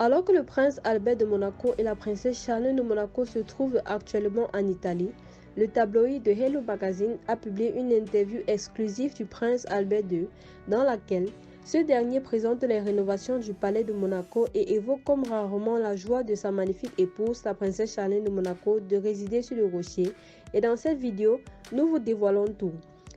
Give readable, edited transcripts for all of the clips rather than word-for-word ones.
Alors que le prince Albert de Monaco et la princesse Charlène de Monaco se trouvent actuellement en Italie, le tabloïd de Hello Magazine a publié une interview exclusive du prince Albert II dans laquelle ce dernier présente les rénovations du palais de Monaco et évoque comme rarement la joie de sa magnifique épouse, la princesse Charlène de Monaco, de résider sur le rocher. Et dans cette vidéo, nous vous dévoilons tout.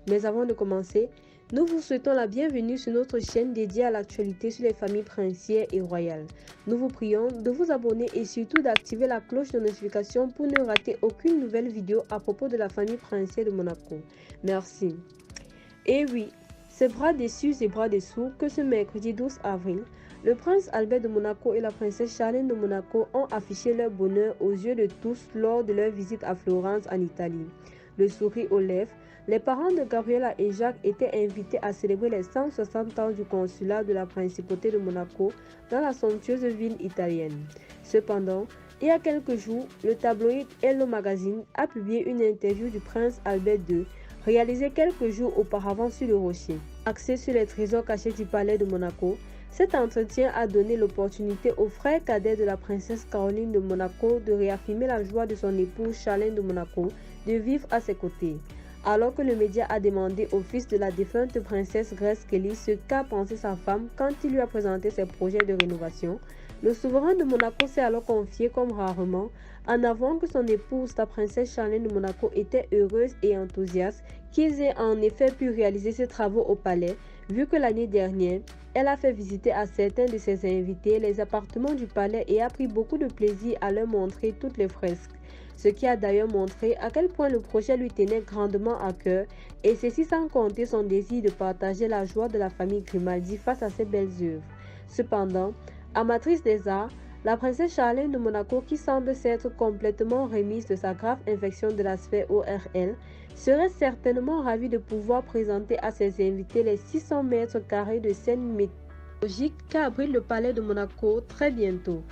Mais avant de commencer, nous vous souhaitons la bienvenue sur notre chaîne dédiée à l'actualité sur les familles princières et royales. Nous vous prions de vous abonner et surtout d'activer la cloche de notification pour ne rater aucune nouvelle vidéo à propos de la famille princière de Monaco. Merci. Et oui, c'est bras dessus et bras dessous que ce mercredi 12 avril, le prince Albert de Monaco et la princesse Charlène de Monaco ont affiché leur bonheur aux yeux de tous lors de leur visite à Florence en Italie. Le sourire aux lèvres, les parents de Gabriella et Jacques étaient invités à célébrer les 160 ans du consulat de la principauté de Monaco dans la somptueuse ville italienne. Cependant, il y a quelques jours, le tabloïd Hello Magazine a publié une interview du prince Albert II, réalisée quelques jours auparavant sur le rocher. Axé sur les trésors cachés du palais de Monaco, cet entretien a donné l'opportunité au frère cadet de la princesse Caroline de Monaco de réaffirmer la joie de son épouse Charlène de Monaco de vivre à ses côtés. Alors que le média a demandé au fils de la défunte princesse Grace Kelly ce qu'a pensé sa femme quand il lui a présenté ses projets de rénovation, le souverain de Monaco s'est alors confié comme rarement en avouant que son épouse, la princesse Charlène de Monaco, était heureuse et enthousiaste qu'ils aient en effet pu réaliser ces travaux au palais, vu que l'année dernière, elle a fait visiter à certains de ses invités les appartements du palais et a pris beaucoup de plaisir à leur montrer toutes les fresques. Ce qui a d'ailleurs montré à quel point le projet lui tenait grandement à cœur, et ceci sans compter son désir de partager la joie de la famille Grimaldi face à ces belles œuvres. Cependant, amatrice des arts, la princesse Charlène de Monaco, qui semble s'être complètement remise de sa grave infection de la sphère ORL, serait certainement ravie de pouvoir présenter à ses invités les 600 mètres carrés de scène mythologique qu'abrite le palais de Monaco très bientôt.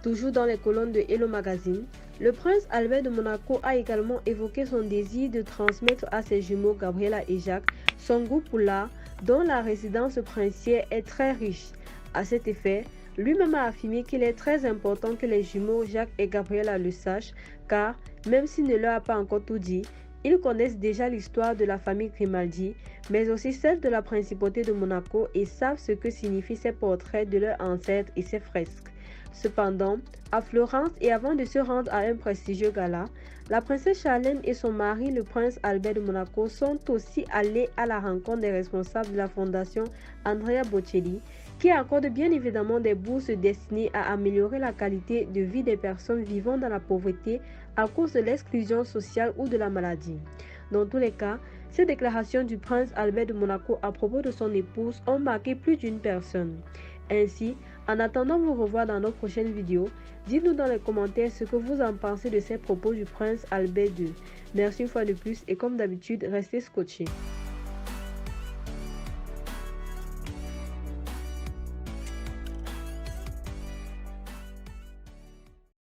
Toujours dans les colonnes de Hello Magazine, le prince Albert de Monaco a également évoqué son désir de transmettre à ses jumeaux Gabriella et Jacques son goût pour l'art, dont la résidence princière est très riche. À cet effet, lui-même a affirmé qu'il est très important que les jumeaux Jacques et Gabriella le sachent, car même s'il ne leur a pas encore tout dit, ils connaissent déjà l'histoire de la famille Grimaldi, mais aussi celle de la principauté de Monaco et savent ce que signifient ces portraits de leurs ancêtres et ces fresques. Cependant, à Florence et avant de se rendre à un prestigieux gala, la princesse Charlène et son mari, le prince Albert de Monaco, sont aussi allés à la rencontre des responsables de la fondation Andrea Bocelli, qui accorde bien évidemment des bourses destinées à améliorer la qualité de vie des personnes vivant dans la pauvreté à cause de l'exclusion sociale ou de la maladie. Dans tous les cas, ces déclarations du prince Albert de Monaco à propos de son épouse ont marqué plus d'une personne. Ainsi, en attendant de vous revoir dans nos prochaines vidéos, dites-nous dans les commentaires ce que vous en pensez de ces propos du prince Albert II. Merci une fois de plus et comme d'habitude, restez scotchés.